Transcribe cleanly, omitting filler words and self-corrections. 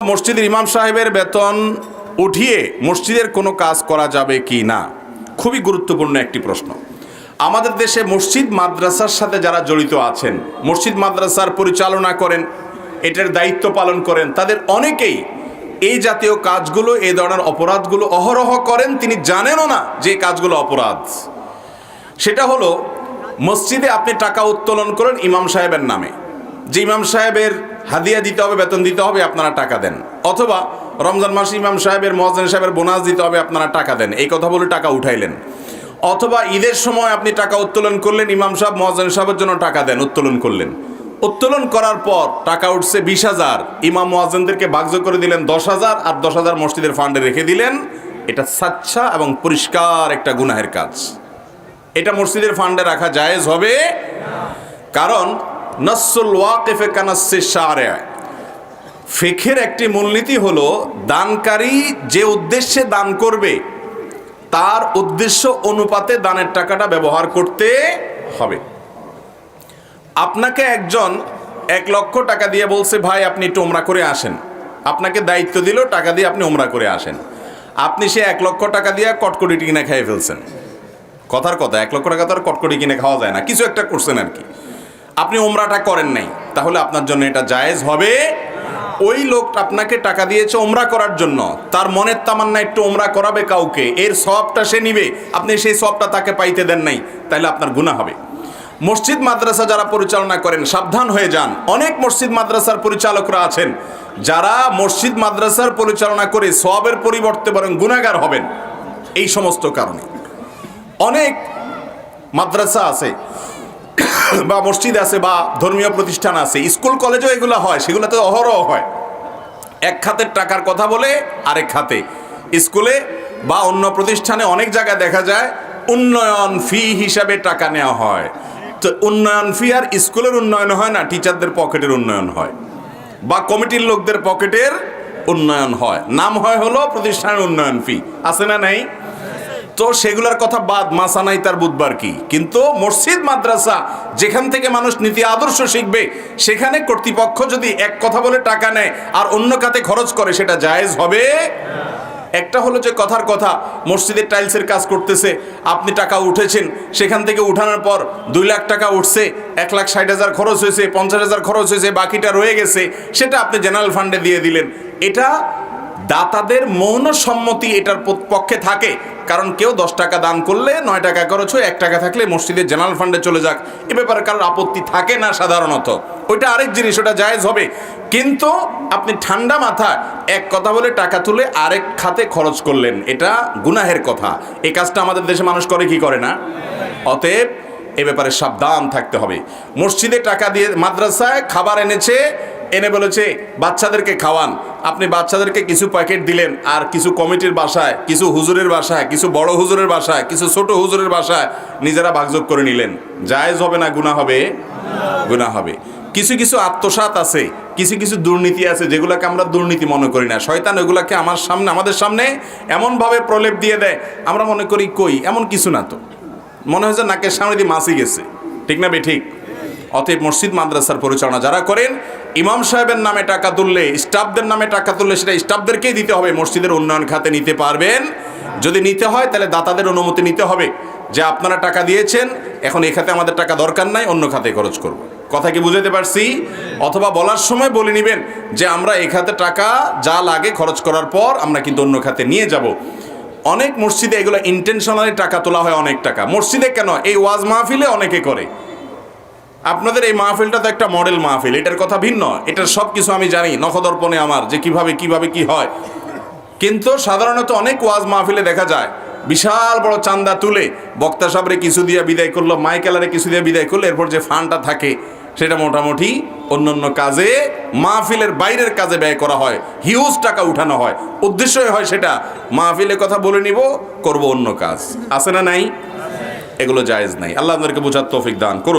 মসজিদের ইমাম সাহেবের বেতন উঠিয়ে মসজিদের কোনো কাজ করা যাবে কি না, খুবই গুরুত্বপূর্ণ একটি প্রশ্ন। আমাদের দেশে মসজিদ মাদ্রাসার সাথে যারা জড়িত আছেন, মসজিদ মাদ্রাসার পরিচালনা করেন, এটার দায়িত্ব পালন করেন, তাদের অনেকেই এই জাতীয় কাজগুলো, এই ধরনের অপরাধগুলো অহরহ করেন। তিনি জানেনও না যে কাজগুলো অপরাধ। সেটা হলো, মসজিদে আপনি টাকা উত্তোলন করেন ইমাম সাহেবের নামে, যে ইমাম সাহেবের হাদিয়া দিতে হবে, বেতন দিতে হবে, আপনারা টাকা দেন। অথবা রমজান মাসে ইমাম সাহেবের, মুয়াজ্জিন সাহেবের বোনাস দিতে হবে, আপনারা টাকা দেন। এই কথা বলে টাকা উঠাইলেন। অথবা ঈদের সময় আপনি টাকা উত্তোলন করলেন, ইমাম সাহেব মুয়াজ্জিন সাহেবের জন্য টাকা দেন, উত্তোলন করলেন। উত্তোলন করার পর টাকা উঠছে 20,000, ইমাম মুয়াজ্জিনদেরকে ভাগ্য করে দিলেন 10,000, আর 10,000 মসজিদের ফান্ডে রেখে দিলেন। এটা সাচ্চা এবং পরিষ্কার একটা গুনাহের কাজ। এটা মসজিদের ফান্ডে রাখা জায়েজ হবে, কারণ নাসসুল ওয়াকিফে কানাসসিশ শারিআ, ফিকহের একটি মূলনীতি হলো, দানকারী যে উদ্দেশ্যে দান করবে তার উদ্দেশ্য অনুপাতে দানের টাকাটা ব্যবহার করতে হবে। আপনাকে একজন 1 লক্ষ টাকা দিয়ে বলছে, ভাই আপনি একটু উমরা করে আসেন। আপনাকে দায়িত্ব দিল, টাকা দিয়ে আপনি উমরা করে আসেন। আপনি সে 1 লক্ষ টাকা দিয়ে কটকটি কিনে খেয়ে ফেলছেন। কথার কথা, 1 লক্ষ টাকা তো আর কটকটি কিনে খাওয়া যায় না, কিছু একটা করছেন আর কি। আপনি উমরাটা করেন নাই, তাহলে আপনার জন্য এটা জায়েজ হবে। ওই লোক আপনাকে টাকা দিয়েছে উমরা করার জন্য, তার মনের তামান্না একটু উমরা করাবে কাউকে, এর সওয়াবটা সে নিবে, আপনি সেই সওয়াবটা তাকে পাইতে দেন নাই, তাহলে আপনার গুনাহ হবে। মসজিদ মাদ্রাসা যারা পরিচালনা করেন, সাবধান হয়ে যান। অনেক মসজিদ মাদ্রাসার পরিচালকরা আছেন যারা মসজিদ মাদ্রাসার পরিচালনা করে সওয়াবের পরিবর্তে বরং গুনাহগার হবেন। এই সমস্ত কারণে অনেক মাদ্রাসা আছে বা মসজিদ আছে বা ধর্মীয় প্রতিষ্ঠান আছে, স্কুল কলেজও এগুলো হয়, সেগুলোতে অহরহ হয়। এক খাতের টাকার কথা বলে আরেক খাতে, স্কুলে বা অন্য প্রতিষ্ঠানে অনেক জায়গায় দেখা যায় উন্নয়ন ফি হিসাবে টাকা নেওয়া হয়। তো উন্নয়ন ফি আর স্কুলের উন্নয়ন হয় না, টিচারদের পকেটের উন্নয়ন হয় বা কমিটির লোকদের পকেটের উন্নয়ন হয়। নাম হয় হলো প্রতিষ্ঠানের উন্নয়ন ফি, আছে না নাই? তো সেগুলোর কথা বাদ, মাসা নাই তার বুধবার কি। কিন্তু মসজিদ মাদ্রাসা যেখান থেকে মানুষ নীতি আদর্শ শিখবে, সেখানে কর্তৃপক্ষ যদি এক কথা বলে টাকা নেয় আর অন্য খাতে খরচ করে, সেটা জায়েজ হবে। একটা হলো যে কথার কথা, মসজিদের টাইলসের কাজ করতেছে, আপনি টাকা উঠেছেন, সেখান থেকে উঠানোর পর 2 লাখ টাকা উঠছে, 1,60,000 খরচ হয়েছে, 50,000 খরচ হয়েছে, বাকিটা রয়ে গেছে, সেটা আপনি জেনারেল ফান্ডে দিয়ে দিলেন। এটা দাতাদের মৌন সম্মতি এটার পক্ষে থাকে, কারণ কেউ 10 টাকা দান করলে 9 টাকা খরচ হয়, 1 টাকা থাকলে মসজিদের জেনারেল ফান্ডে চলে যাক, এ ব্যাপারে কারোর আপত্তি থাকে না সাধারণত। ওইটা আরেক জিনিস, ওটা জায়েজ হবে। কিন্তু আপনি ঠান্ডা মাথায় এক কথা বলে টাকা তুলে আরেক খাতে খরচ করলেন, এটা গুনাহের কথা। এই কাজটা আমাদের দেশে মানুষ করে কি করে না? অতএব এ ব্যাপারে সাবধান থাকতে হবে। মসজিদে টাকা দিয়ে, মাদ্রাসায় খাবার এনেছে, এনে বলেছে বাচ্চাদেরকে খাওয়ান, আপনি বাচ্চাদেরকে কিছু প্যাকেট দিলেন, আর কিছু কমিটির বাসায়, কিছু হুজুরের বাসায়, কিছু বড় হুজুরের বাসায়, কিছু ছোট হুজুরের বাসায় নিজেরা ভাগযোগ করে নিলেন। জায়েজ হবে না গুনাহ হবে? গুনাহ হবে। কিছু কিছু আত্মসাৎ আছে, কিছু কিছু দুর্নীতি আছে, যেগুলোকে আমরা দুর্নীতি মনে করি না। শয়তান ওগুলোকে আমাদের সামনে এমনভাবে প্রলেপ দিয়ে দেয়, আমরা মনে করি কই, এমন কিছু না, তো মনে হয় যে নাকের সামনে দিয়ে মাছি গেছে। ঠিক না বেঠিক? অতএব মসজিদ মাদ্রাসার পরিচালনা যারা করেন, ইমাম সাহেবের নামে টাকা তুললে, স্টাফদের নামে টাকা তুললে, সেটা স্টাফদেরকেই দিতে হবে। মসজিদের উন্নয়ন খাতে নিতে পারবেন, যদি নিতে হয় তাহলে দাতাদের অনুমতি নিতে হবে, যে আপনারা টাকা দিয়েছেন, এখন এই খাতে আমাদের টাকা দরকার নাই, অন্য খাতে খরচ করব। কথা কি বুঝাতে পারছি? অথবা বলার সময় বলে নেবেন যে আমরা এই খাতে টাকা যা লাগে খরচ করার পর আমরা কিন্তু অন্য খাতে নিয়ে যাব। অনেক মসজিদে এগুলো ইন্টেনশনালি টাকা তোলা হয়, অনেক টাকা। মসজিদে কেন, এই ওয়াজ মাহফিলে অনেকে করে। আপনাদের এই মাহফিলটা তো একটা মডেল মাহফিল, এটার কথা ভিন্ন, এটার সব কিছু আমি জানি নখদর্পণে আমার, যে কিভাবে কি হয়। কিন্তু সাধারণত অনেক ওয়াজ মাহফিলে দেখা যায় বিশাল বড় চান্দা তুলে বক্তা সাহেবরে কিছু দিয়ে বিদায় করলো, মাইকেলারে কিছু দিয়ে বিদায় করলো, এরপর যে ফান্ডটা থাকে সেটা মোটামুটি অন্য কাজে, মাহফিলের বাইরের কাজে ব্যয় করা হয়, হিউজ টাকা উঠানো হয়। উদ্দেশ্যই হয় সেটা, মাহফিলের কথা বলে নিব, করব অন্য কাজ। আছে না নাই? এগুলো জায়েজ নাই। আল্লাহ আপনাদেরকে বোঝার তৌফিক দান করুন।